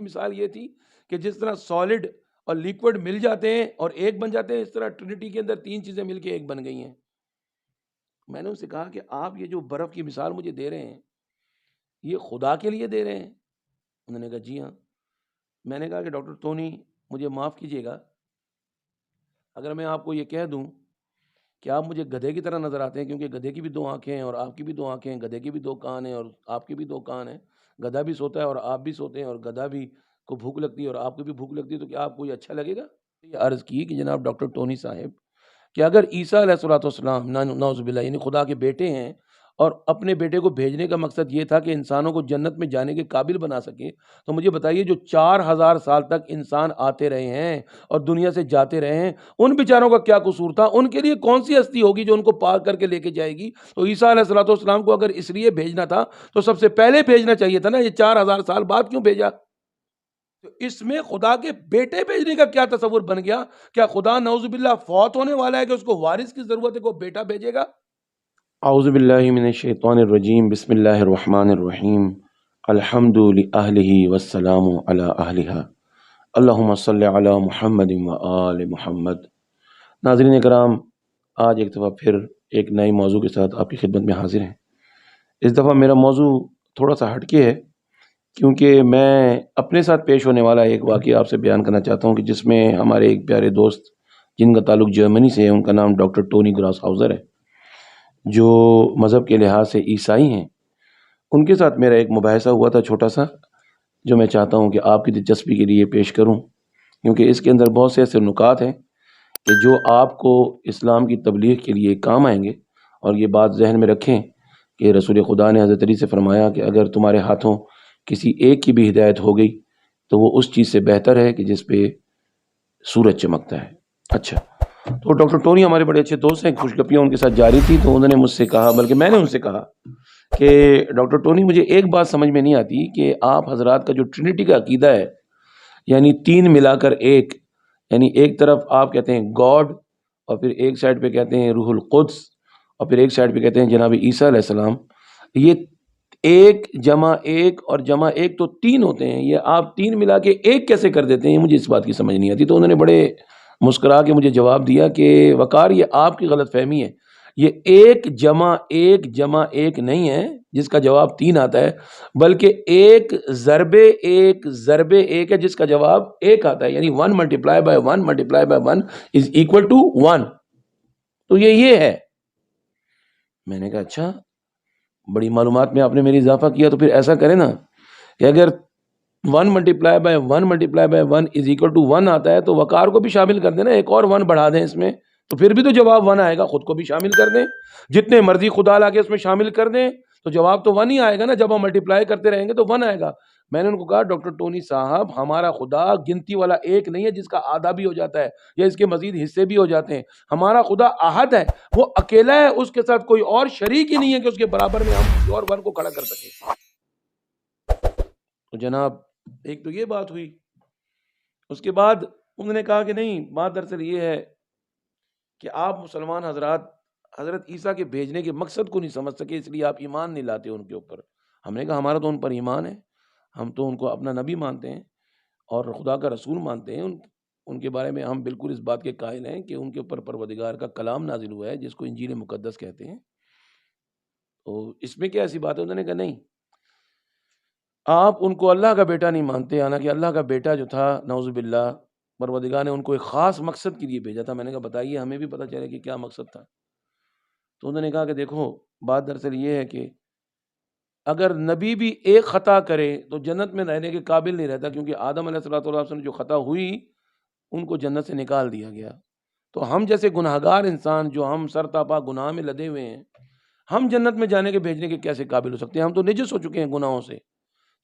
مثال یہ تھی کہ جس طرح سالڈ اور لیکوڈ مل جاتے ہیں اور ایک بن جاتے ہیں، اس طرح ٹرینٹی کے اندر تین چیزیں مل کے ایک بن گئی ہیں۔ میں نے ان سے کہا کہ آپ یہ جو برف کی مثال مجھے دے رہے ہیں یہ خدا کے لیے دے رہے ہیں؟ انہوں نے کہا جی ہاں۔ میں نے کہا کہ ڈاکٹر ٹونی مجھے معاف کیجیے گا، اگر میں آپ کو یہ کہہ دوں کہ آپ مجھے گدھے کی طرح نظر آتے ہیں، کیونکہ گدھے کی بھی دو آنکھیں ہیں اور آپ کی بھی دو آنکھیں ہیں، گدھے کی بھی دو کان ہیں اور آپ کے بھی دو کان ہیں، گدھا بھی سوتا ہے اور آپ بھی سوتے ہیں، اور گدھا بھی کو بھوک لگتی ہے اور آپ کو بھی بھوک لگتی ہے، تو کیا آپ کو یہ اچھا لگے گا؟ یہ عرض کی کہ جناب ڈاکٹر ٹونی صاحب، کہ اگر عیسیٰ علیہ الصلوۃ والسلام نعوذ باللہ یعنی خدا کے بیٹے ہیں اور اپنے بیٹے کو بھیجنے کا مقصد یہ تھا کہ انسانوں کو جنت میں جانے کے قابل بنا سکے، تو مجھے بتائیے جو 4000 سال تک انسان آتے رہے ہیں اور دنیا سے جاتے رہے ہیں، ان بیچاروں کا کیا قصور تھا؟ ان کے لیے کون سی ہستی ہوگی جو ان کو پار کر کے لے کے جائے گی؟ تو عیسیٰ علیہ الصلوۃ والسلام کو اگر اس لیے بھیجنا تھا تو سب سے پہلے بھیجنا چاہیے تھا نا، یہ 4000 سال بعد کیوں بھیجا؟ تو اس میں خدا کے بیٹے بھیجنے کا کیا تصور بن گیا؟ کیا خدا نعوذ باللہ فوت ہونے والا ہے کہ اس کو وارث کی ضرورت ہے کہ وہ بیٹا بھیجے گا؟ اعوذ باللہ من الشیطان الرجیم، بسم اللہ الرحمن الرحیم، الحمد للہ والسلام علی اہلہا، اللہم صلی علی محمد وآل محمد۔ ناظرین کرام، آج ایک دفعہ پھر ایک نئی موضوع کے ساتھ آپ کی خدمت میں حاضر ہیں۔ اس دفعہ میرا موضوع تھوڑا سا ہٹ کے ہے، کیونکہ میں اپنے ساتھ پیش ہونے والا ایک واقعہ آپ سے بیان کرنا چاہتا ہوں کہ جس میں ہمارے ایک پیارے دوست جن کا تعلق جرمنی سے ہے، ان کا نام ڈاکٹر ٹونی گراس ہاؤزر ہے، جو مذہب کے لحاظ سے عیسائی ہیں۔ ان کے ساتھ میرا ایک مباحثہ ہوا تھا چھوٹا سا، جو میں چاہتا ہوں کہ آپ کی دلچسپی کے لیے پیش کروں، کیونکہ اس کے اندر بہت سے ایسے نکات ہیں کہ جو آپ کو اسلام کی تبلیغ کے لیے کام آئیں گے۔ اور یہ بات ذہن میں رکھیں کہ رسول خدا نے حضرت علی سے فرمایا کہ اگر تمہارے ہاتھوں کسی ایک کی بھی ہدایت ہو گئی تو وہ اس چیز سے بہتر ہے کہ جس پہ سورج چمکتا ہے۔ اچھا، تو ڈاکٹر ٹونی ہمارے بڑے اچھے دوست ہیں، خوش گپیاں ان کے ساتھ جاری تھی، تو انہوں نے مجھ سے کہا، بلکہ میں نے ان سے کہا کہ ڈاکٹر ٹونی مجھے ایک بات سمجھ میں نہیں آتی کہ آپ حضرات کا جو ٹرینٹی کا عقیدہ ہے، یعنی تین ملا کر ایک، یعنی ایک طرف آپ کہتے ہیں گاڈ، اور پھر ایک سائڈ پہ کہتے ہیں روح القدس، اور پھر ایک سائڈ پہ کہتے ہیں جناب عیسیٰ علیہ السلام، یہ ایک جمع ایک اور جمع ایک تو تین ہوتے ہیں، یہ آپ تین ملا کے ایک کیسے کر دیتے ہیں؟ مجھے اس بات کی سمجھ نہیں آتی۔ تو انہوں نے بڑے مسکرا کے مجھے جواب دیا کہ وقار، یہ آپ کی غلط فہمی ہے، یہ ایک جمع ایک نہیں ہے جس کا جواب تین آتا ہے، بلکہ ایک ضرب ایک ہے جس کا جواب ایک آتا ہے، یعنی 1 multiply by 1 multiply by 1 is equal to 1۔ تو یہ ہے۔ میں نے کہا اچھا، بڑی معلومات میں آپ نے میری اضافہ کیا، تو پھر ایسا کریں نا کہ اگر 1 multiply by 1 multiply by 1 is equal to 1 آتا ہے تو وقار کو بھی شامل کر دینا، ایک اور 1 بڑھا دیں اس میں، تو پھر بھی تو جواب 1 آئے گا، خود کو بھی شامل کر دیں، جتنے مرضی خدا لا کے اس میں شامل کر دیں تو جواب تو 1 ہی آئے گا نا، جب ہم ملٹیپلائی کرتے رہیں گے تو 1 آئے گا۔ میں نے ان کو کہا ڈاکٹر ٹونی صاحب، ہمارا خدا گنتی والا ایک نہیں ہے جس کا آدھا بھی ہو جاتا ہے یا اس کے مزید حصے بھی ہو جاتے ہیں، ہمارا خدا احد ہے، وہ اکیلا ہے، اس کے ساتھ کوئی اور شریک ہی نہیں ہے کہ اس کے برابر میں ہم کسی اور 1 کو کھڑا کر سکیں۔ تو جناب ایک تو یہ بات ہوئی، اس کے بعد انہوں نے کہا کہ نہیں، بات دراصل یہ ہے کہ آپ مسلمان حضرات حضرت عیسیٰ کے بھیجنے کے مقصد کو نہیں سمجھ سکے، اس لیے آپ ایمان نہیں لاتے ان کے اوپر۔ ہم نے کہا ہمارا تو ان پر ایمان ہے، ہم تو ان کو اپنا نبی مانتے ہیں اور خدا کا رسول مانتے ہیں، ان کے بارے میں ہم بالکل اس بات کے قائل ہیں کہ ان کے اوپر پروردگار کا کلام نازل ہوا ہے جس کو انجیل مقدس کہتے ہیں، تو اس میں کیا ایسی بات ہے؟ انہوں نے کہا نہیں، آپ ان کو اللہ کا بیٹا نہیں مانتے، حالانکہ اللہ کا بیٹا جو تھا نعوذ باللہ پروردگار نے ان کو ایک خاص مقصد کے لیے بھیجا تھا۔ میں نے کہا بتائیے، ہمیں بھی پتہ چلے کہ کیا مقصد تھا۔ تو انہوں نے کہا کہ دیکھو، بات دراصل یہ ہے کہ اگر نبی بھی ایک خطا کرے تو جنت میں رہنے کے قابل نہیں رہتا، کیونکہ آدم علیہ الصلوۃ والسلام جو خطا ہوئی ان کو جنت سے نکال دیا گیا، تو ہم جیسے گناہگار انسان جو ہم سر تاپا گناہ میں لدے ہوئے ہیں، ہم جنت میں جانے کے بھیجنے کے کیسے قابل ہو سکتے ہیں؟ ہم تو نجس ہو چکے ہیں گناہوں سے،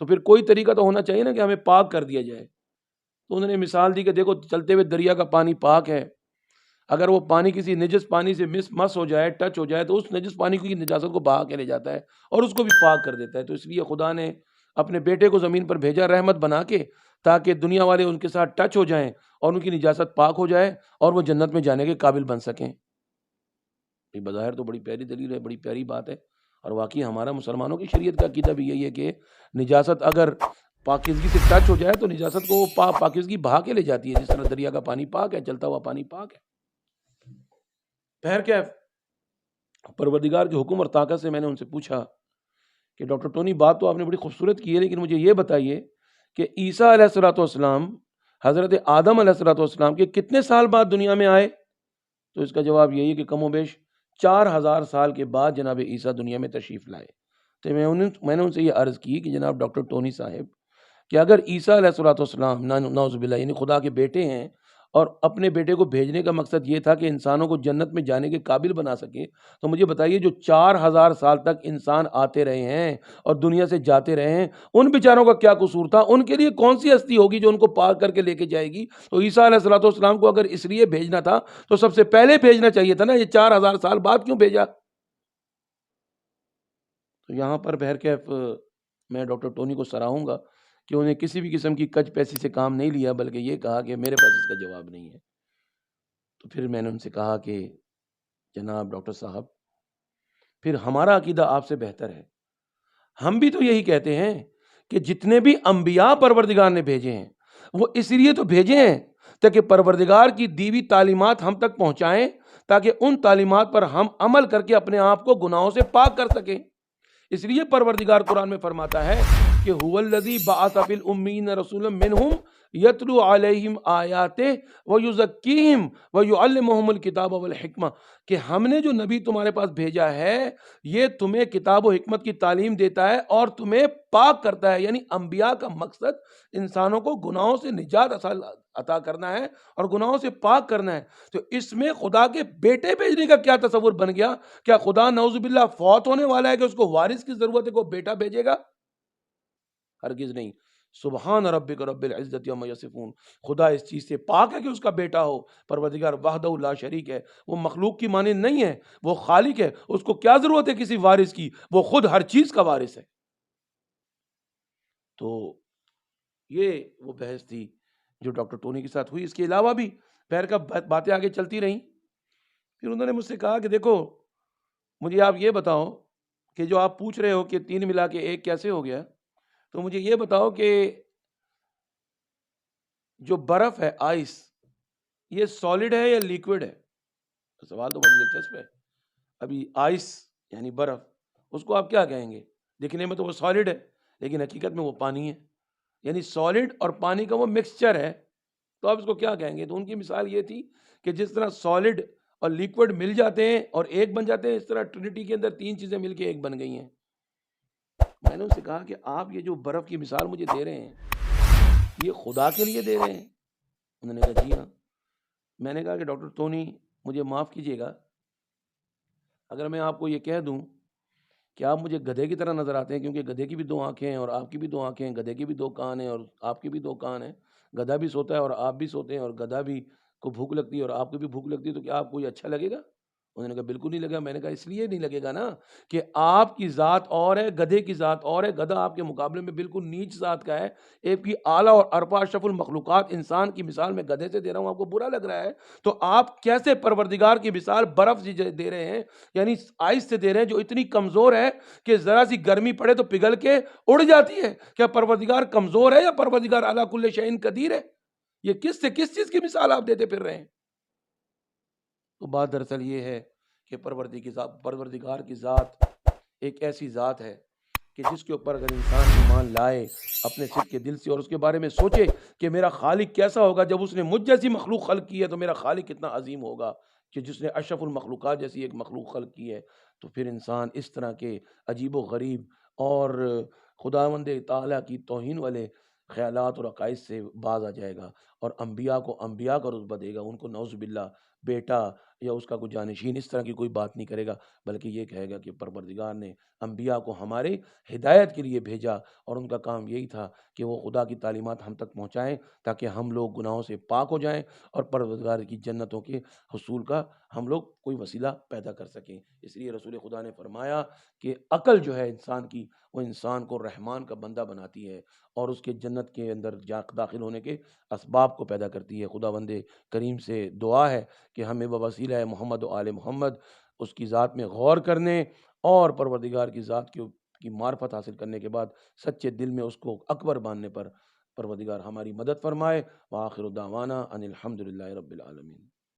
تو پھر کوئی طریقہ تو ہونا چاہیے نا کہ ہمیں پاک کر دیا جائے۔ تو انہوں نے مثال دی کہ دیکھو، چلتے ہوئے دریا کا پانی پاک ہے، اگر وہ پانی کسی نجس پانی سے مس ہو جائے، ٹچ ہو جائے، تو اس نجس پانی کی نجاست کو بہا کے لے جاتا ہے اور اس کو بھی پاک کر دیتا ہے۔ تو اس لیے خدا نے اپنے بیٹے کو زمین پر بھیجا رحمت بنا کے، تاکہ دنیا والے ان کے ساتھ ٹچ ہو جائیں اور ان کی نجاست پاک ہو جائے اور وہ جنت میں جانے کے قابل بن سکیں۔ یہ بظاہر تو بڑی پیاری دلیل ہے، بڑی پیاری بات ہے، اور واقعی ہمارا مسلمانوں کی شریعت کا عقیدہ بھی یہی ہے کہ نجاست اگر پاکیزگی سے ٹچ ہو جائے تو نجاست کو پاکیزگی بہا کے لے جاتی ہے، جس طرح دریا کا پانی پاک ہے، چلتا ہوا پانی پاک ہے۔ بہرکیف پروردگار کے حکم اور طاقت سے میں نے ان سے پوچھا کہ ڈاکٹر ٹونی بات تو آپ نے بڑی خوبصورت کی ہے، لیکن مجھے یہ بتائیے کہ عیسیٰ علیہ الصلوۃ والسلام حضرت آدم علیہ الصلوۃ والسلام کے کتنے سال بعد دنیا میں آئے؟ تو اس کا جواب یہی ہے کہ کم و بیش 4000 سال کے بعد جناب عیسیٰ دنیا میں تشریف لائے۔ تو میں نے ان سے یہ عرض کی کہ جناب ڈاکٹر ٹونی صاحب کہ اگر عیسیٰ علیہ الصلوۃ والسلام نعوذ باللہ یعنی خدا کے بیٹے ہیں اور اپنے بیٹے کو بھیجنے کا مقصد یہ تھا کہ انسانوں کو جنت میں جانے کے قابل بنا سکے، تو مجھے بتائیے جو 4000 سال تک انسان آتے رہے ہیں اور دنیا سے جاتے رہے ہیں، ان بیچاروں کا کیا قصور تھا؟ ان کے لیے کون سی ہستی ہوگی جو ان کو پاک کر کے لے کے جائے گی؟ تو عیسیٰ علیہ الصلوۃ والسلام کو اگر اس لیے بھیجنا تھا تو سب سے پہلے بھیجنا چاہیے تھا نا، یہ 4000 سال بعد کیوں بھیجا؟ تو یہاں پر بہرکیف میں ڈاکٹر ٹونی کو سراہوں گا کہ انہیں کسی بھی قسم کی کچ پیسی سے کام نہیں لیا، بلکہ یہ کہا کہ میرے پاس اس کا جواب نہیں ہے۔ تو پھر میں نے ان سے کہا کہ جناب ڈاکٹر صاحب پھر ہمارا عقیدہ آپ سے بہتر ہے، ہم بھی تو یہی کہتے ہیں کہ جتنے بھی انبیاء پروردگار نے بھیجے ہیں وہ اس لیے تو بھیجے ہیں تاکہ پروردگار کی دیوی تعلیمات ہم تک پہنچائیں، تاکہ ان تعلیمات پر ہم عمل کر کے اپنے آپ کو گناہوں سے پاک کر سکیں۔ اس لیے پروردگار قرآن میں فرماتا ہے کہ هو الذی بعث فی الامین رسولا منہم یتلو علیہم آیاتہ ویزکیہم ویعلمہم الکتاب والحکمہ، کہ ہم نے جو نبی تمہارے پاس بھیجا ہے یہ تمہیں کتاب و حکمت کی تعلیم دیتا ہے اور تمہیں پاک کرتا ہے۔ یعنی انبیاء کا مقصد انسانوں کو گناہوں سے نجات عطا کرنا ہے اور گناہوں سے پاک کرنا ہے۔ تو اس میں خدا کے بیٹے بھیجنے کا کیا تصور بن گیا؟ کیا خدا نعوذ باللہ فوت ہونے والا ہے کہ اس کو وارث کی ضرورت ہے کہ وہ بیٹا بھیجے گا؟ ہرگز نہیں۔ سبحان ربک رب العزت عما یصفون، خدا اس چیز سے پاک ہے کہ اس کا بیٹا ہو۔ پروردگار وحدہ لا شریک ہے، وہ مخلوق کی مانند نہیں ہے، وہ خالق ہے، اس کو کیا ضرورت ہے کسی وارث کی؟ وہ خود ہر چیز کا وارث ہے۔ تو یہ وہ بحث تھی جو ڈاکٹر ٹونی کے ساتھ ہوئی۔ اس کے علاوہ بھی پیر کا باتیں آگے چلتی رہیں۔ پھر انہوں نے مجھ سے کہا کہ دیکھو مجھے آپ یہ بتاؤ کہ جو آپ پوچھ رہے ہو کہ 3 ملا کے 1 کیسے ہو گیا، تو مجھے یہ بتاؤ کہ جو برف ہے آئس، یہ سالڈ ہے یا لیکوڈ ہے؟ سوال تو بڑا دلچسپ ہے۔ ابھی آئس یعنی برف، اس کو آپ کیا کہیں گے؟ دکھنے میں تو وہ سالڈ ہے لیکن حقیقت میں وہ پانی ہے، یعنی سالڈ اور پانی کا وہ مکسچر ہے، تو آپ اس کو کیا کہیں گے؟ تو ان کی مثال یہ تھی کہ جس طرح سالڈ اور لیکوڈ مل جاتے ہیں اور ایک بن جاتے ہیں، اس طرح ٹرینٹی کے اندر 3 چیزیں مل کے ایک بن گئی ہیں۔ میں نے ان سے کہا کہ آپ یہ جو برف کی مثال مجھے دے رہے ہیں یہ خدا کے لیے دے رہے ہیں؟ انہوں نے کہا جی ہاں۔ میں نے کہا کہ ڈاکٹر ٹونی مجھے معاف کیجیے گا اگر میں آپ کو یہ کہہ دوں کہ آپ مجھے گدھے کی طرح نظر آتے ہیں، کیونکہ گدھے کی بھی 2 آنکھیں ہیں اور آپ کی بھی 2 آنکھیں ہیں، گدھے کی بھی 2 کان ہیں اور آپ کی بھی 2 کان ہیں، گدھا بھی سوتا ہے اور آپ بھی سوتے ہیں، اور گدھا بھی کو بھوک لگتی ہے اور آپ کو بھی بھوک لگتی ہے، تو کیا آپ کو یہ اچھا لگے گا؟ انہوں نے کہا بالکل نہیں لگا۔ میں نے کہا اس لیے نہیں لگے گا نا کہ آپ کی ذات اور ہے، گدھے کی ذات اور ہے، گدھا آپ کے مقابلے میں بالکل نیچ ذات کا ہے، ایک بھی اعلیٰ اور ارفع اشرف المخلوقات انسان کی مثال میں گدھے سے دے رہا ہوں، آپ کو برا لگ رہا ہے؟ تو آپ کیسے پروردگار کی مثال برف سے دے رہے ہیں، یعنی آئس سے دے رہے ہیں جو اتنی کمزور ہے کہ ذرا سی گرمی پڑے تو پگھل کے اڑ جاتی ہے؟ کیا پروردگار کمزور ہے یا پروردگار علی کل شیء قدیر ہے؟ یہ کس چیز کی مثال آپ دیتے پھر رہے ہیں؟ تو بات دراصل یہ ہے کہ پروردگار کی ذات ایک ایسی ذات ہے کہ جس کے اوپر اگر انسان ایمان لائے اپنے صدق کے دل سے اور اس کے بارے میں سوچے کہ میرا خالق کیسا ہوگا، جب اس نے مجھ جیسی مخلوق خلق کی ہے تو میرا خالق کتنا عظیم ہوگا کہ جس نے اشرف المخلوقات جیسی ایک مخلوق خلق کی ہے، تو پھر انسان اس طرح کے عجیب و غریب اور خداوند تعالیٰ کی توہین والے خیالات اور عقائد سے باز آ جائے گا، اور انبیاء کو انبیاء کا رتبہ دے گا، ان کو نعوذ باللہ بیٹا یا اس کا کوئی جانشین اس طرح کی کوئی بات نہیں کرے گا، بلکہ یہ کہے گا کہ پروردگار نے انبیاء کو ہمارے ہدایت کے لیے بھیجا اور ان کا کام یہی تھا کہ وہ خدا کی تعلیمات ہم تک پہنچائیں تاکہ ہم لوگ گناہوں سے پاک ہو جائیں اور پروردگار کی جنتوں کے حصول کا ہم لوگ کوئی وسیلہ پیدا کر سکیں۔ اس لیے رسول خدا نے فرمایا کہ عقل جو ہے انسان کی، وہ انسان کو رحمان کا بندہ بناتی ہے اور اس کے جنت کے اندر داخل ہونے کے اسباب کو پیدا کرتی ہے۔ خداوند کریم سے دعا ہے کہ ہمیں بوسیلہ محمد و آل محمد اس کی ذات میں غور کرنے اور پروردگار کی ذات کے کی معرفت حاصل کرنے کے بعد سچے دل میں اس کو اکبر ماننے پر پروردگار ہماری مدد فرمائے۔ وآخر دعوانا ان الحمد للہ رب العالمین۔